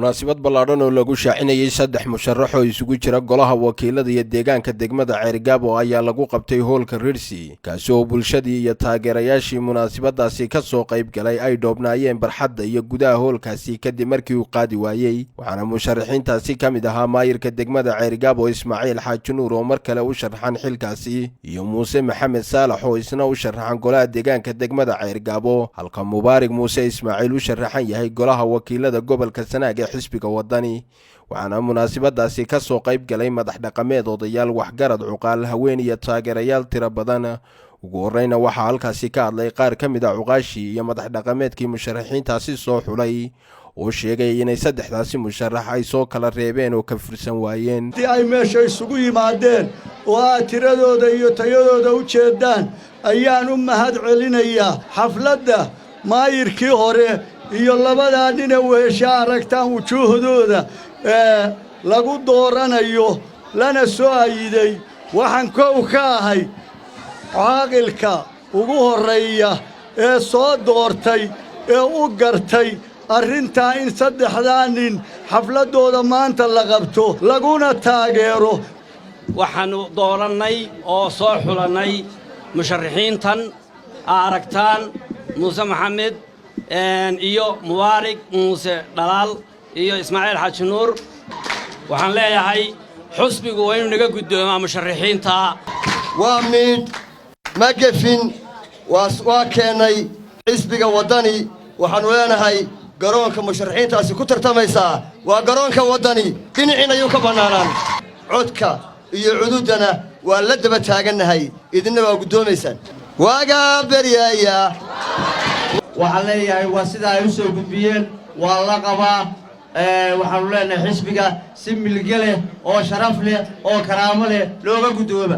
munaasabad ballaadhan oo lagu shaacinayay 3 musharax oo isugu jira golaha wakiilada iyo deegaanka degmada Ceerigaabo ayaa lagu qabtay hoolka Rirsi kaas oo bulshadii iyo taageerayaashii munaasabadaasi ka soo qayb galay ay dhoobnaayeen barxadda iyo gudaha hoolkaasi kadib markii uu qaadi waayay waxaana musharaxiintaasi kamid ahaa maayirka degmada Ceerigaabo Ismaaciil Xaaji Nuur oo mar kale u sharaxan xilkaasi iyo Muuse Maxamed Saalax oo isna u sharaxan golaha deegaanka degmada Ceerigaabo halka Mubaarak Muuse Ismaaciil u sharaxan yahay golaha wakiilada gobolka Sanaag xisbiga wadani waxaana munaasabadaasi ka soo qayb galay madax dhaqameed odayaal waxgarad cuqaal haween iyo taageerayaal tiro badan ugu horeyna waxa halkaasi ka hadlay qaar kamid ah cuqaashi iyo madax dhaqameedkii musharaxiintaasi soo xulay oo sheegay inay saddexdaasi musharax ay soo kala reebeen oo ka fursan waayeen ay meesha isugu yimaadeen oo tiradooda iyo tayadooda u jeedaan ayaan u mahad celinayaa xafladda maayirkii hore iyo labada dhina weesha aragtaan wujuuhdooda lagu dooranayo lana soo ayiday waxaan koow ka ahay caaqilka ugu horeeya ee soo doortay ee u gartay arrintaa in saddexdaa nin xafladooda maanta la qabto laguna taageero waxaanu doorannay oo soo xulanay musharaxiintan aragtaan Muuse Maxamed iyo Mubaarak Muuse Dhalaal iyo Ismaaciil Xaaji Nuur waxaan leeyahay xusbigu waa inuu naga gudoomaa musharaxiinta waa mid magafin waa keenay xisbiga wadani waxaanu leenahay garoonka musharaxiintaasi ku tartamaysa waa garoonka wadani dhinacina ayuu ka banaanaan codka iyo cududana waa la daba taaganahay idinna waa gudoomaysaan waaga baryaaya waxaan leeyahay waa sida ay u soo gudbiyeen waa la qabaa waxaanu leenahay xisbiga si milge leh oo sharaf leh oo karaamo leh looga gudooba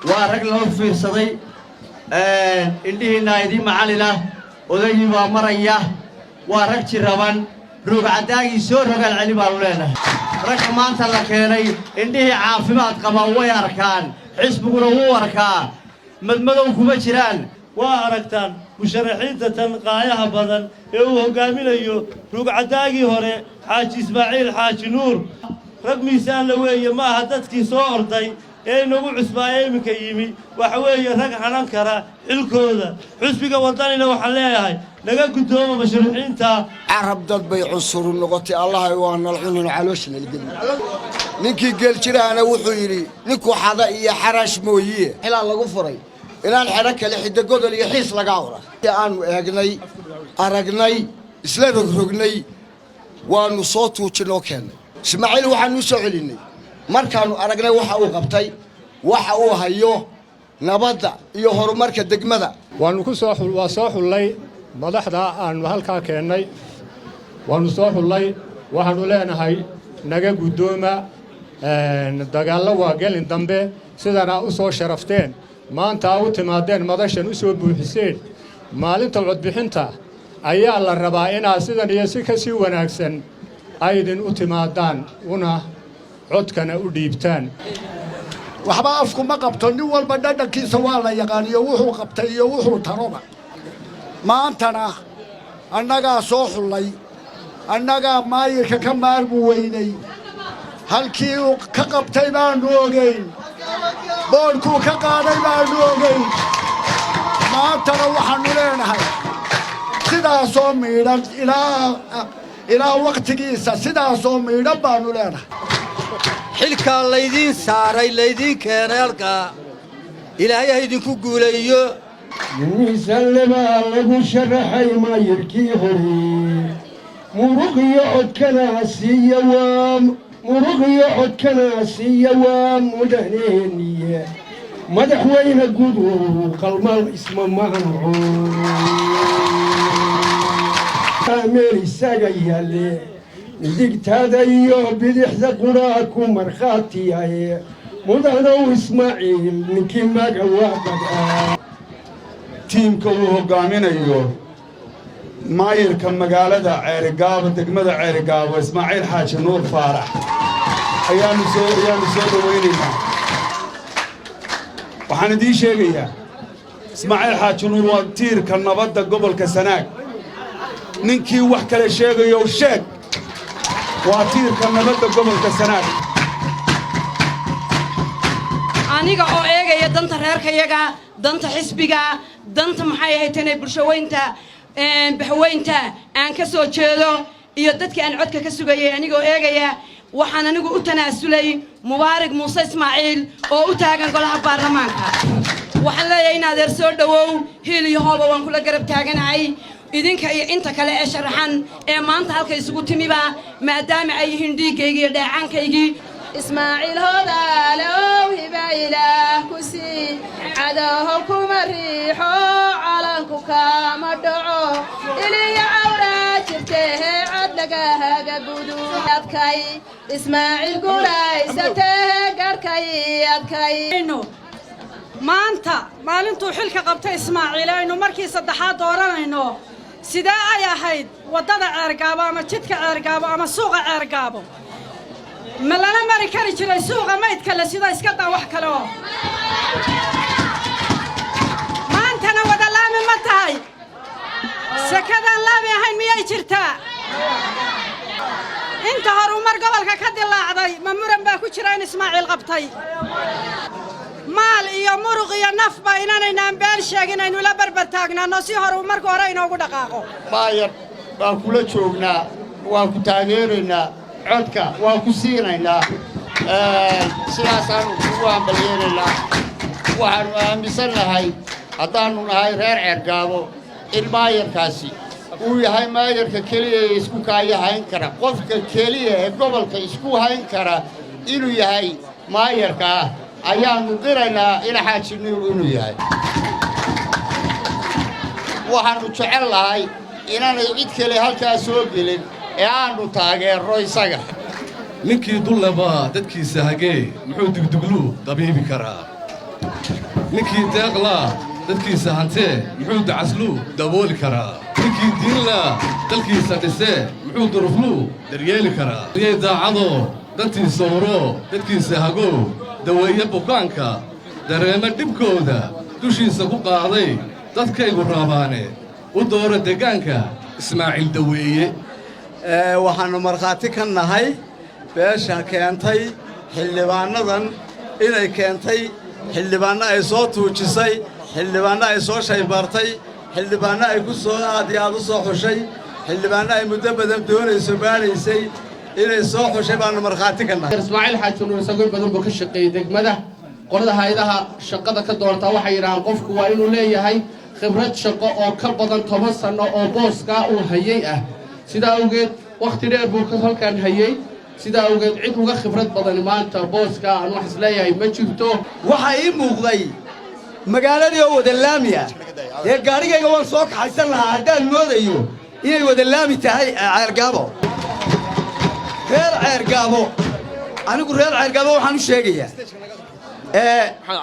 waa rag loo fiirsaday indhihiina idin macalina odayii baa maraya waa rag jiraban ruugcadaagii soo rogaal celi baanu leenahay ragga maanta la keenay indhihii caafimaad qabaan way arkaan xisbiguna wuu arkaa madmadow kuma jiraan waa aragtaan musharaxiinta tan qaayaha badan ee uu hogaaminayo ruugcadaagii hore Xaaji Ismaaciil Xaaji Nuur rag miisaan la weeye ma aha dadkii soo orday ee nagu cusbaayay iminka yimi waxa weeye rag xalan kara xilkooda xisbiga wadanina waxaan leeyahay naga gudoomo musharaxiinta carab dad bay cusur noqotay allah waa nalxunin calooshna ilgin ninkii geel jiraana wuxuu yiri ninku xada iyo xarash mooyee xilaa lagu furay ilaan xara kale xidigooda iyo xiis laga awra aanu eegnay aragnay isla rogrognay waanu soo tuujinoo keenay Ismaaciil waxaanu soo celinay markaanu aragnay waxa uu qabtay waxa uu hayo nabadda iyo horumarka degmada waanu ku soo xulay madaxda aanu halka keenay waanu soo xulay waxaanu leenahay naga gudooma dagaal waa galin dambe sidana u soo sharafteen maanta u timaadeen madashan u soo buuxiseen maalinta cod bixinta ayaa la rabaa inaa sidan iyo si ka sii wanaagsan aydin u timaadaan una codkana u dhiibtaan waxba afku ma qabto nin walba dhadhankiisa waa la yaqaan iyo wuxuu qabtay iyo wuxuu taroba maantana annagaa soo xulay annagaa maayirka ka maarmu weynay halkii uu ka qabtay baanu ogeyn boorkuu ka qaaday baanu ogeyn maantana waxaanu leenahay sidaasoo miidhan ilaa waqtigiisa sidaasoo miidhan baanu leenahay xilka laydiin saaray laydiin keenay halkaa ilaahay idinku guuleeyo miisaanleba lagu sharaxay maayirkii hore muruqiyo codkana siiya waa mudahneeniye madaxweyne gudu qalmal isma maanco meel isaga yaale digtaada iyo bidixda quraa ku markhaatiyaye mudanow Ismaaciil ninkii magawaabada tiimka uu hogaaminayo maayirka magaalada Ceerigaabo degmada Ceerigaabo Ismaaciil Xaaji Nuur Faarax ayaanu soo dhaweynaynaa waxaan idin sheegayaa Ismaaciil Xaaji Nuur waa tiirka nabadda gobolka Sanaag ninkii wax kale sheegayo sheeg waa tiirka nabadda gobolka Sanaag aniga oo eegaya danta reerkayaga danta xisbiga danta maxay ahayd inay bulshaweynta baxweynta aan ka soo jeedo iyo dadka aan codka ka sugayay aniga oo eegaya waxaan anigu u tanaasulay Mubaarak Muuse Ismaaciil oo u taagan golaha baarlamaanka waxaan leeyahay in adeer soo dhawow hiil iyo hooba waan kula garab taaganahay idinka iyo inta kale ee sharaxan ee maanta halka isugu timiba maadaama ay yihiin dhiigayga iyo dheecaankaygii إسماعيل هذا لو هبا إله كسي عداه كما ريحو علنكو كما دعو إلي عورا جرته عدلقاها قبودو أبكي إسماعيل قولاي سته قركي أبكي maalintuu xilka qabtay Ismaaciil aynu markii saddexaad dooranayno sida ay ahayd wadada ceergaabo ama jidka ceergaabo ama suuqa ceergaabo ma lana mari kari jiray suuqa maydka la sida iska daa wax kale oo maantana wada laami ma tahay sakadan laami ahayn miyay jirtaa inta horumar gobolka ka dilaacday ma muran baa ku jira in Ismaaciil qabtay maal iyo muruq iyo nafba inaanaan beel sheegin aynu la barbar taagnaano si horumarka hore inoogu dhaqaaqo maayar baan kula joognaa waan ku taageeraynaa codka waan ku siinaynaa sidaasaan ugu hambalyeelaynaa waxaanu aaminsanahay haddaannu nahay reer ceergaabo in maayarkaasi uu yahay maayarka keliya ee isku kaaya hayn kara qofka keliya ee gobolka isku hayn kara inuu yahay maayarka ah ayaannu qiraynaa in Xaaji Nuur inuu yahay waxaannu jecel lahay inaanay cid kale halkaa soo gelin ee aanu taageero isaga ninkii dullaba dadkiisa hagee muxuu dugduglu dabiibi karaa ninkii deeqla dadkiisa hantee muxuu dacaslu dabooli karaa ninkii diinla dalkiisa dhisee muxuu duruflu daryeeli karaa yey daacado dantiisa horo dadkiisa hago daweeye bukaanka dareema dhibkooda dushiisa ku qaaday dadkaygu raabaane u doora deegaanka Ismaaciil daweeye waxaanu markhaati ka nahay beesha keentay xildhibaanadan inay keentay xildhibaano ay soo tuujisay xildhibaano ay soo shaybartay xildhibaano ay ku soo aad iyo aad u soo xushay xildhibaano ay muddo badan doonayso baadhaysay inay soo xushay baanu markhaati ka nahay Ismaaciil Xaaji Nuur isagoo badan buu ka shaqeeyay degmada qolada hay'adaha shaqada ka doorta waxay yiraahdaan qofku waa inuu leeyahay khibrad shaqo oo ka badan 10 sano oo booska uu hayay ah sidaa awgeed waqti dheer buu ka halkan hayay sidaa awgeed cid uga khibrad badan maanta booska aan wax isleeyahay ma jirto waxa ii muuqday magaaladii oo wada laami ah ee gaarigayga waan soo kaxaysan lahaa haddaan moodayo inay wada laami tahay ceergaabo reer ceergaabo anigu reer ceergaabo waxaan u sheegayaa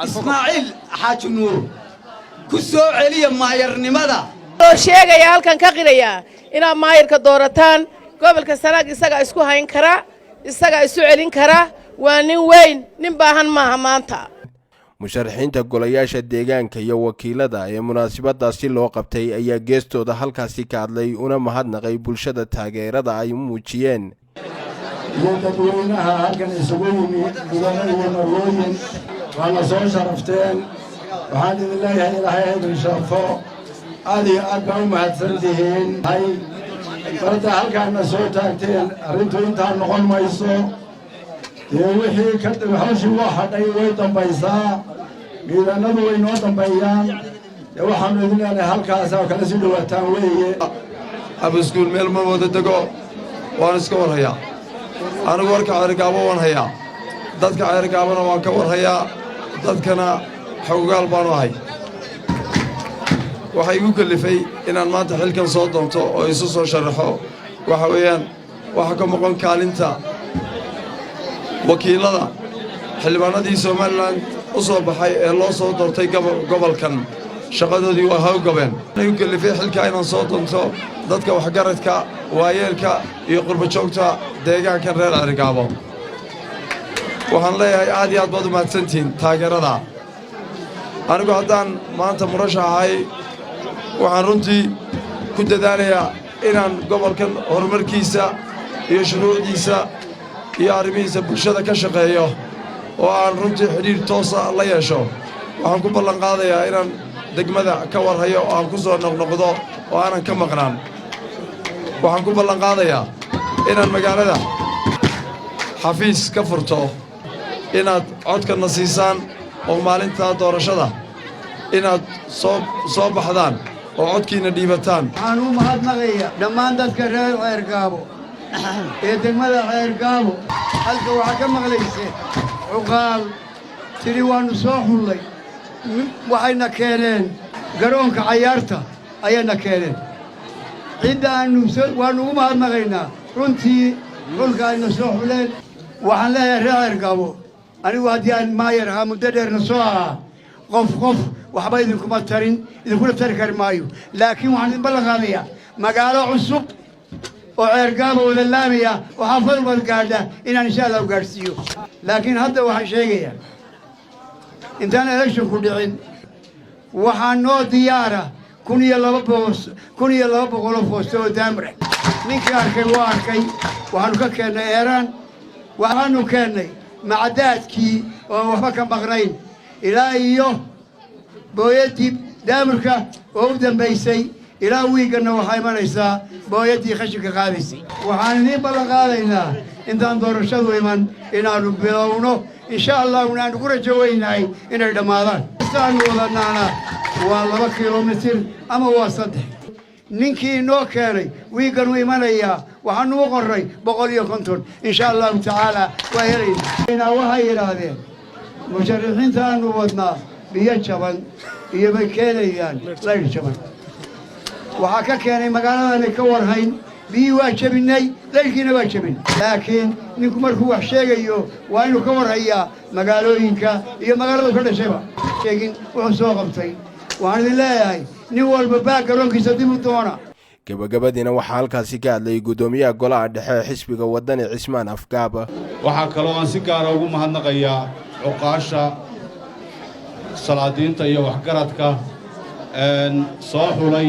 Ismaaciil Xaaji Nuur ku soo celiya maayarnimada oo sheegaya halkan ka qiraya inaad maayarka doorataan gobolka Sanaag isaga isku hayn kara isaga isu celin kara waa nin weyn nin baahan maaha maanta musharaxiinta golayaasha deegaanka iyo wakiilada ee munaasabadaasi loo qabtay ayaa geestooda halkaasi ka hadlay una mahadnaqay bulshada taageerada ay muujiyeen dadweynaha halkan isugu yimid gudana iyo marwooyin waana soo sharafteen waxaan idin leeyahay ilaahay idin sharfo aad iyo aad baa u mahadsantihiin marta halkaana soo taagteen arrintu intaa noqon mayso dee wixii ka hawshii waa hadhay way dambaysaa miidanadu way noo dambeeyaan dee waxaanu idin leenahay halkaas oo kale si dhawaataan weeye abiskuul meel ma wada dego waan iska warhayaa anigu warka ceergaabo waan hayaa dadka ceergaabona waan ka warhayaa dadkana xoggaal baanu ahay waxay igu kallifay inaan maanta xilkan soo doonto oo isu soo sharaxo waxa weeyaan waxa ka maqan kaalinta wakiilada xildhibaanadii Soomaaliland u soo baxay ee loo soo doortay gobolkan shaqadoodii waa hawgabeen igu kallifay xilka inaan soo doonto dadka waxgaradka waayeelka iyo qurba joogta deegaankan reer ceergaabo waxaan leeyahay aad iyo aad baad u mahadsantihiin taageerada anigu haddaan maanta murashaxahay waxaan runtii ku dadaalayaa inaan gobolkan horumarkiisa iyo shuruucdiisa iyo arrimihiisa bulshada ka shaqeeyo oo aan runtii xidhiidh toosa la yeesho waxaan ku ballanqaadayaa inaan degmada ka warhayo oo aan ku soo noqnoqdo oo aanan ka maqnaan waxaan ku ballanqaadayaa inaan magaalada xafiis ka furto inaad codkana siisaan oo maalinta doorashada inaad soo baxdaan oo codkiina dhiibataan waxaan u mahadnaqayaa dhammaan dadka reer ceergaabo ee degmada ceergaabo halka waxaa ka maqlayseen cuqaal tidhi waannu soo xullay waxayna keeneen garoonka cayaarta ayayna keeneen cidda waannu ugu mahadnaqaynaa runtii xulka ayna soo xuleen waxaan leeyahay reer ceergaabo anigu haddii aan maayar ahaa muddo dheerna soo ahaa qof waxba idinkuma tarin idinkuna tari kari maayo laakiin waxaan idin ballan qaadayaa magaalo cusub oo ceergaabo wada laamaya oo xaafad wad gaadha inaan insha allah u gaadhsiiyo laakiin hadda waxaan sheegayaa intaan electionku dhicin waxaa noo diyaara 1,200 foosto oo daamre ninkii arkay waa arkay waxaannu ka keennay eeraan waxaannu keennay macadaadkii oon waxba ka maqnayn ilaa iyo booyaddii daamurka oo u dambaysay ilaa wiigganna waxaa imanaysaa booyaddii khashinka qaadaysay waxaan idiin ballan qaadaynaa intaan doorashadu iman inaannu bilowno insha allahuna aanu ku rajo weynahay inay dhammaadaan istaannu wadanaana waa 2 kilomitir ama waa 3 ninkii inoo keenay wiiggan u imanayaa waxaannu u qorray 150 insha allahu tacaala waa helaynaa waxay yidhaahdeen musharaxiinta aanu wadnaa biyo jaban iyo bay keenayaan layr jaban waxaa ka keenay magaaladanay ka warhayn biyii waa jabinnay layrkiina waa jabin laakiin ninku markuu wax sheegayo waa inuu ka warhayaa magaalooyinka iyo magaaladu ka dhashayba sheegin wuxuu soo qabtay waxaan idin leeyahay nin walba baag garoonkiisa dib u doona gabagabadiina waxaa halkaasi ka hadlayay guddoomiyaha golaha dhexe ee xisbiga waddani cismaan afgaaba waxaa kaloo aan si gaara ugu mahadnaqayaa cuqaasha salaadiinta iyo waxgaradka soo xulay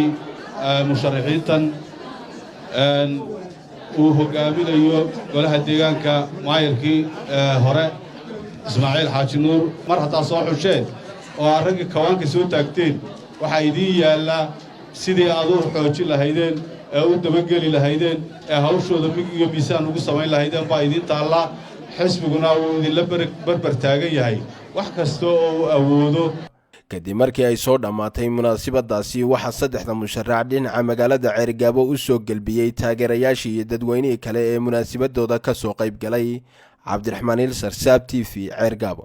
musharaxiintan uu hoggaaminayo golaha deegaanka maayarkii hore ismaaciil xaaji nuur mar haddaa soo xusheen oo aad raggii kawaanka soo taagteen waxaa idiin yaallaa sidii aad u xoojin lahaydeen ee u dabageli lahaydeen ee hawshooda mig iyo miisaan ugu samayn lahaydeen baa idiin taallaa xisbiguna uu idinla barbar taagan yahay wax kasta oo uu awoodo kadib markii ay soo dhammaatay munaasabadaasi waxaa 3 musharax dhinaca magaalada ceergaabo u soo gelbiyey taageerayaashii iyo dadweynihii kale ee munaasabadooda ka soo qayb galay cabdiraxmaan ilsar saab TV ceergaabo.